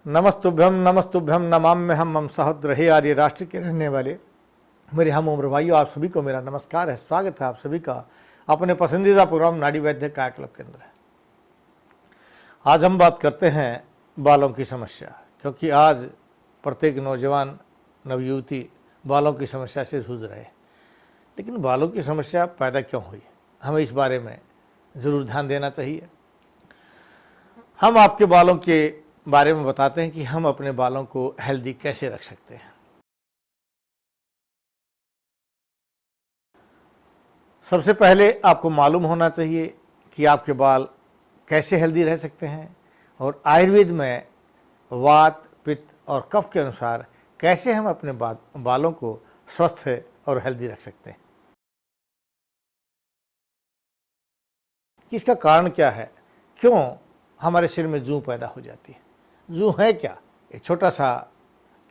नमस्तुभ्यम नमस्तुभ्यम नमाम्यहम मम सहोदर आर्य राष्ट्र के रहने वाले मेरे हम उम्र भाइयों, आप सभी को मेरा नमस्कार है। स्वागत है आप सभी का अपने पसंदीदा प्रोग्राम नाड़ी वैद्य कायाकल्प के अंदर। आज हम बात करते हैं बालों की समस्या, क्योंकि आज प्रत्येक नौजवान नवयुवती बालों की समस्या से जूझ रहे हैं। लेकिन बालों की समस्या पैदा क्यों हुई, हमें इस बारे में ज़रूर ध्यान देना चाहिए। हम आपके बालों के बारे में बताते हैं कि हम अपने बालों को हेल्दी कैसे रख सकते हैं। सबसे पहले आपको मालूम होना चाहिए कि आपके बाल कैसे हेल्दी रह सकते हैं और आयुर्वेद में वात, पित्त और कफ के अनुसार कैसे हम अपने बालों को स्वस्थ और हेल्दी रख सकते हैं। इसका कारण क्या है, क्यों हमारे शरीर में जूं पैदा हो जाती है। जूं है क्या, एक छोटा सा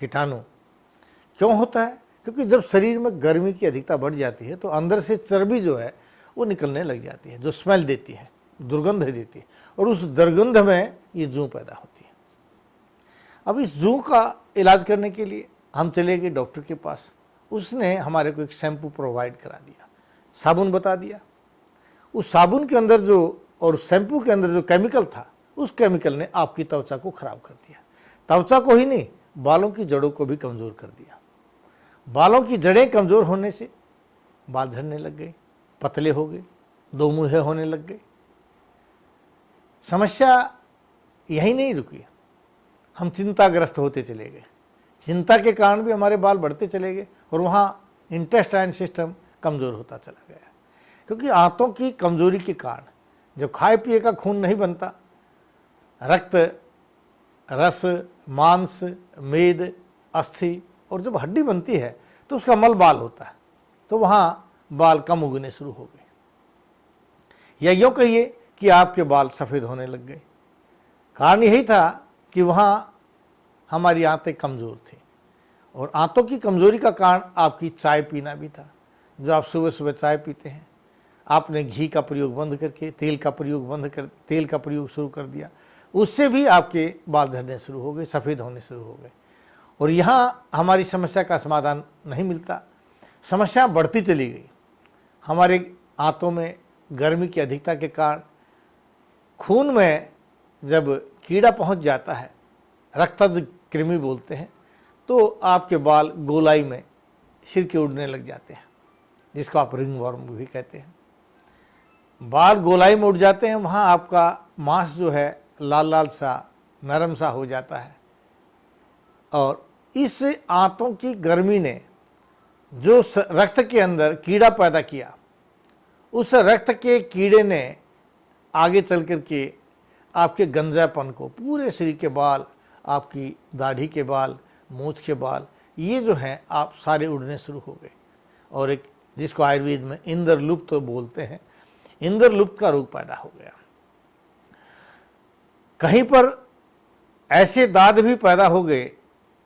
कीटाणु। क्यों होता है, क्योंकि जब शरीर में गर्मी की अधिकता बढ़ जाती है तो अंदर से चर्बी जो है वो निकलने लग जाती है, जो स्मेल देती है, दुर्गंध देती है, और उस दुर्गंध में ये जूं पैदा होती है। अब इस जूं का इलाज करने के लिए हम चले गए डॉक्टर के पास। उसने हमारे को एक शैम्पू प्रोवाइड करा दिया, साबुन बता दिया। उस साबुन के अंदर जो और शैम्पू के अंदर जो केमिकल था, उस केमिकल ने आपकी त्वचा को खराब कर दिया। त्वचा को ही नहीं, बालों की जड़ों को भी कमज़ोर कर दिया। बालों की जड़ें कमज़ोर होने से बाल झड़ने लग गए, पतले हो गए, दो मुँहे होने लग गए। समस्या यही नहीं रुकी, हम चिंताग्रस्त होते चले गए। चिंता के कारण भी हमारे बाल बढ़ते चले गए और वहाँ इंटेस्टाइन सिस्टम कमज़ोर होता चला गया। क्योंकि आंतों की कमज़ोरी के कारण जब खाए पिए का खून नहीं बनता, रक्त, रस, मांस, मेद, अस्थि और जब हड्डी बनती है तो उसका मल बाल होता है, तो वहाँ बाल कम उगने शुरू हो गए। या यूँ कहिए कि आपके बाल सफ़ेद होने लग गए। कारण यही था कि वहाँ हमारी आंतें कमज़ोर थी, और आंतों की कमज़ोरी का कारण आपकी चाय पीना भी था। जो आप सुबह सुबह चाय पीते हैं, आपने घी का प्रयोग बंद करके तेल का प्रयोग शुरू कर दिया, उससे भी आपके बाल झड़ने शुरू हो गए, सफ़ेद होने शुरू हो गए। और यहाँ हमारी समस्या का समाधान नहीं मिलता, समस्या बढ़ती चली गई। हमारे आंतों में गर्मी की अधिकता के कारण खून में जब कीड़ा पहुँच जाता है, रक्तज कृमि बोलते हैं, तो आपके बाल गोलाई में सिर के उड़ने लग जाते हैं, जिसको आप रिंग वर्म भी कहते हैं। बाल गोलाई में उड़ जाते हैं, वहाँ आपका मांस जो है लाल लाल सा, नरम सा हो जाता है। और इस आंतों की गर्मी ने जो रक्त के अंदर कीड़ा पैदा किया, उस रक्त के कीड़े ने आगे चल कर के आपके गंजापन को, पूरे शरीर के बाल, आपकी दाढ़ी के बाल, मूंछ के बाल, ये जो हैं आप सारे उड़ने शुरू हो गए। और एक जिसको आयुर्वेद में इंद्रलुप्त तो बोलते हैं, इंद्रलुप्त का रोग पैदा हो गया। कहीं पर ऐसे दाद भी पैदा हो गए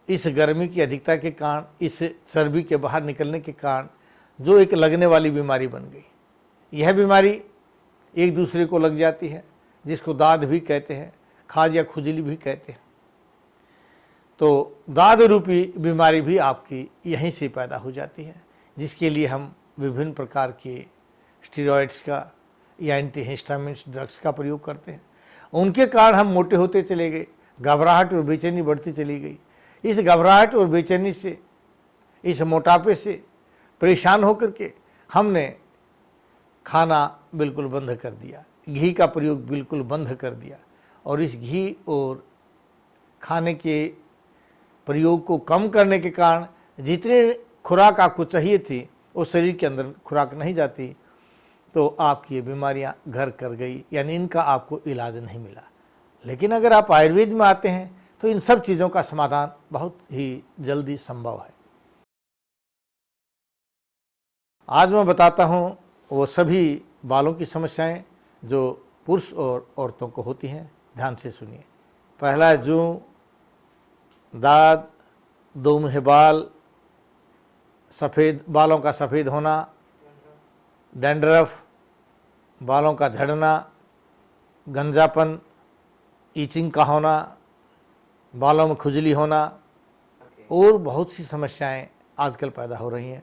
इस गर्मी की अधिकता के कारण, इस चर्बी के बाहर निकलने के कारण, जो एक लगने वाली बीमारी बन गई। यह बीमारी एक दूसरे को लग जाती है, जिसको दाद भी कहते हैं, खाज या खुजली भी कहते हैं। तो दाद रूपी बीमारी भी आपकी यहीं से पैदा हो जाती है, जिसके लिए हम विभिन्न प्रकार के स्टेरॉइड्स का या एंटीहिस्टामिन्स ड्रग्स का प्रयोग करते हैं। उनके कारण हम मोटे होते चले गए, घबराहट और बेचैनी बढ़ती चली गई। इस घबराहट और बेचैनी से, इस मोटापे से परेशान होकर के हमने खाना बिल्कुल बंद कर दिया, घी का प्रयोग बिल्कुल बंद कर दिया। और इस घी और खाने के प्रयोग को कम करने के कारण जितनी खुराक आपको चाहिए थी उस शरीर के अंदर खुराक नहीं जाती, तो आपकी ये बीमारियां घर कर गई, यानी इनका आपको इलाज नहीं मिला। लेकिन अगर आप आयुर्वेद में आते हैं तो इन सब चीज़ों का समाधान बहुत ही जल्दी संभव है। आज मैं बताता हूँ वो सभी बालों की समस्याएं जो पुरुष और औरतों को होती हैं। ध्यान से सुनिए। पहला है जूं, दाद, दो मुँहे बाल, सफ़ेद बालों का सफ़ेद होना, डैंड्रफ, बालों का झड़ना, गंजापन, ईचिंग का होना, बालों में खुजली होना और बहुत सी समस्याएं आजकल पैदा हो रही हैं।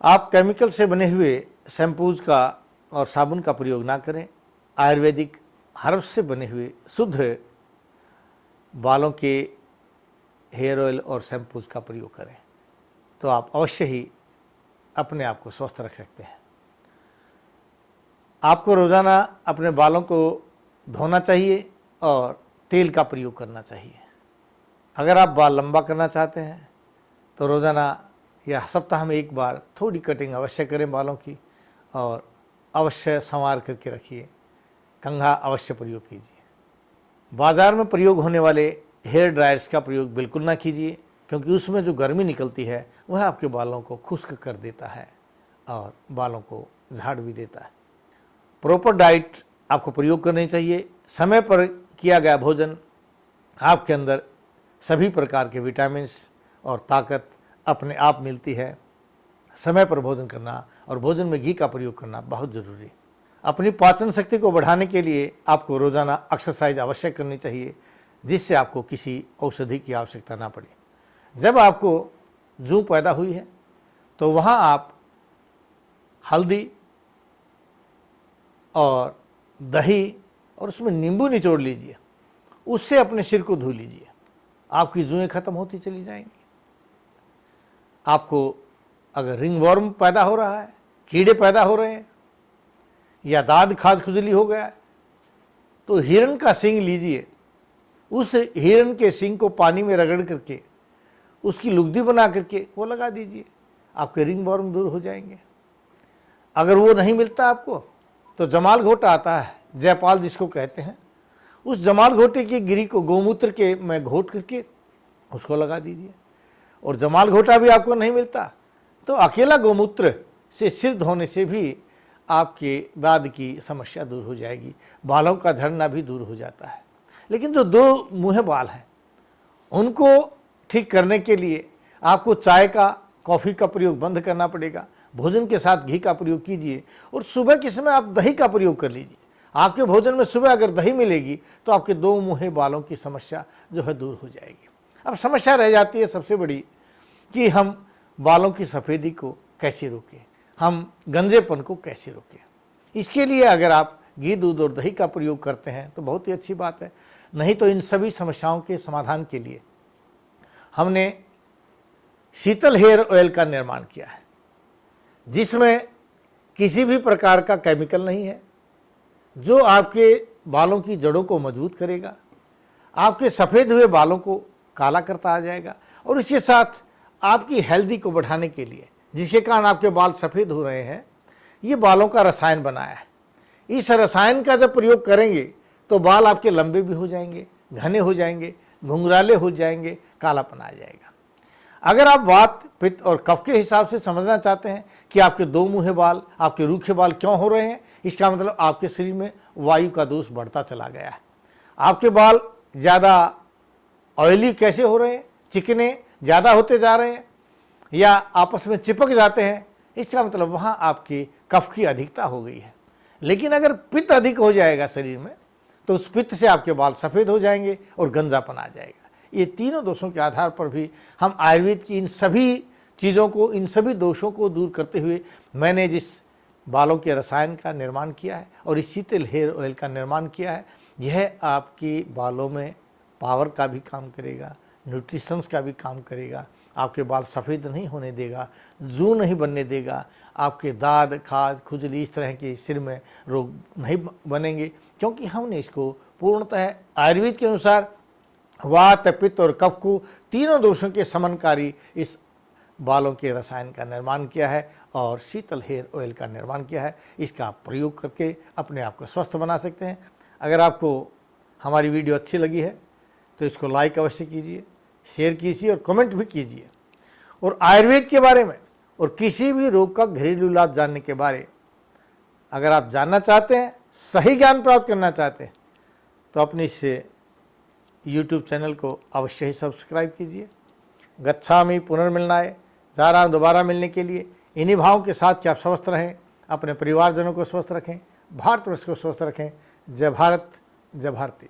आप केमिकल से बने हुए शैम्पूज का और साबुन का प्रयोग ना करें। आयुर्वेदिक हर्ब्स से बने हुए शुद्ध बालों के हेयर ऑयल और शैम्पूज का प्रयोग करें, तो आप अवश्य ही अपने आप को स्वस्थ रख सकते हैं। आपको रोज़ाना अपने बालों को धोना चाहिए और तेल का प्रयोग करना चाहिए। अगर आप बाल लंबा करना चाहते हैं तो रोज़ाना या सप्ताह में एक बार थोड़ी कटिंग अवश्य करें बालों की, और अवश्य संवार करके रखिए। कंघा अवश्य प्रयोग कीजिए। बाज़ार में प्रयोग होने वाले हेयर ड्रायर्स का प्रयोग बिल्कुल ना कीजिए, क्योंकि उसमें जो गर्मी निकलती है वह आपके बालों को खुश्क कर देता है और बालों को झाड़ भी देता है। प्रॉपर डाइट आपको प्रयोग करनी चाहिए। समय पर किया गया भोजन आपके अंदर सभी प्रकार के विटामिन्स और ताकत अपने आप मिलती है। समय पर भोजन करना और भोजन में घी का प्रयोग करना बहुत ज़रूरी है। अपनी पाचन शक्ति को बढ़ाने के लिए आपको रोज़ाना एक्सरसाइज अवश्य करनी चाहिए, जिससे आपको किसी औषधि की आवश्यकता ना पड़े। जब आपको जूं पैदा हुई है तो वहाँ आप हल्दी और दही और उसमें नींबू निचोड़ लीजिए, उससे अपने सिर को धो लीजिए। आपकी जुएं खत्म होती चली जाएंगी। आपको अगर रिंगवर्म पैदा हो रहा है, कीड़े पैदा हो रहे हैं या दाद खाज खुजली हो गया है, तो हिरण का सींग लीजिए। उस हिरण के सींग को पानी में रगड़ करके उसकी लुगदी बना करके वो लगा दीजिए, आपके रिंगवर्म दूर हो जाएंगे। अगर वो नहीं मिलता आपको तो जमाल घोटा आता है, जयपाल जिसको कहते हैं, उस जमाल घोटे की गिरी को गोमूत्र के में घोट करके उसको लगा दीजिए। और जमाल घोटा भी आपको नहीं मिलता तो अकेला गोमूत्र से सिर धोने से भी आपके दाद की समस्या दूर हो जाएगी। बालों का झड़ना भी दूर हो जाता है। लेकिन जो दो मुँहे बाल हैं उनको ठीक करने के लिए आपको चाय का, कॉफ़ी का प्रयोग बंद करना पड़ेगा। भोजन के साथ घी का प्रयोग कीजिए और सुबह के समय आप दही का प्रयोग कर लीजिए। आपके भोजन में सुबह अगर दही मिलेगी तो आपके दो मुँहे बालों की समस्या जो है दूर हो जाएगी। अब समस्या रह जाती है सबसे बड़ी कि हम बालों की सफ़ेदी को कैसे रोकें, हम गंजेपन को कैसे रोकें। इसके लिए अगर आप घी, दूध और दही का प्रयोग करते हैं तो बहुत ही अच्छी बात है। नहीं तो इन सभी समस्याओं के समाधान के लिए हमने शीतल हेयर ऑयल का निर्माण किया है, जिसमें किसी भी प्रकार का केमिकल नहीं है, जो आपके बालों की जड़ों को मजबूत करेगा, आपके सफ़ेद हुए बालों को काला करता आ जाएगा और इसके साथ आपकी हेल्दी को बढ़ाने के लिए, जिसके कारण आपके बाल सफ़ेद हो रहे हैं, ये बालों का रसायन बनाया है। इस रसायन का जब प्रयोग करेंगे तो बाल आपके लंबे भी हो जाएंगे, घने हो जाएंगे, घुंघराले हो जाएंगे, कालापन आ जाएगा। अगर आप वात, पित्त और कफ के हिसाब से समझना चाहते हैं कि आपके दो मुँहे बाल, आपके रूखे बाल क्यों हो रहे हैं, इसका मतलब आपके शरीर में वायु का दोष बढ़ता चला गया है। आपके बाल ज़्यादा ऑयली कैसे हो रहे हैं, चिकने ज़्यादा होते जा रहे हैं या आपस में चिपक जाते हैं, इसका मतलब वहाँ आपकी कफ की अधिकता हो गई है। लेकिन अगर पित्त अधिक हो जाएगा शरीर में तो उस पित्त से आपके बाल सफ़ेद हो जाएंगे और गंजापन आ जाएगा। ये तीनों दोषों के आधार पर भी हम आयुर्वेद की इन सभी चीज़ों को, इन सभी दोषों को दूर करते हुए मैंने जिस बालों के रसायन का निर्माण किया है और इस शीतल हेयर ऑयल का निर्माण किया है, यह आपके बालों में पावर का भी काम करेगा, न्यूट्रिशंस का भी काम करेगा, आपके बाल सफ़ेद नहीं होने देगा, जू नहीं बनने देगा, आपके दाद, खाज, खुजली इस तरह के सिर में रोग नहीं बनेंगे, क्योंकि हमने इसको पूर्णतः आयुर्वेद के अनुसार वात, पित्त और कफ को तीनों दोषों के समनकारी इस बालों के रसायन का निर्माण किया है और शीतल हेयर ऑयल का निर्माण किया है। इसका आप प्रयोग करके अपने आप को स्वस्थ बना सकते हैं। अगर आपको हमारी वीडियो अच्छी लगी है तो इसको लाइक अवश्य कीजिए, शेयर कीजिए और कमेंट भी कीजिए। और आयुर्वेद के बारे में और किसी भी रोग का घरेलू इलाज जानने के बारे अगर आप जानना चाहते हैं, सही ज्ञान प्राप्त करना चाहते हैं, तो अपने इस YouTube चैनल को अवश्य ही सब्सक्राइब कीजिए। गच्छामि पुनर्मिलनाय, जा रहा हूँ दोबारा मिलने के लिए। इन्हीं भावों के साथ कि आप स्वस्थ रहें, अपने परिवारजनों को स्वस्थ रखें, भारतवर्ष को स्वस्थ रखें। जय भारत, जय भारती।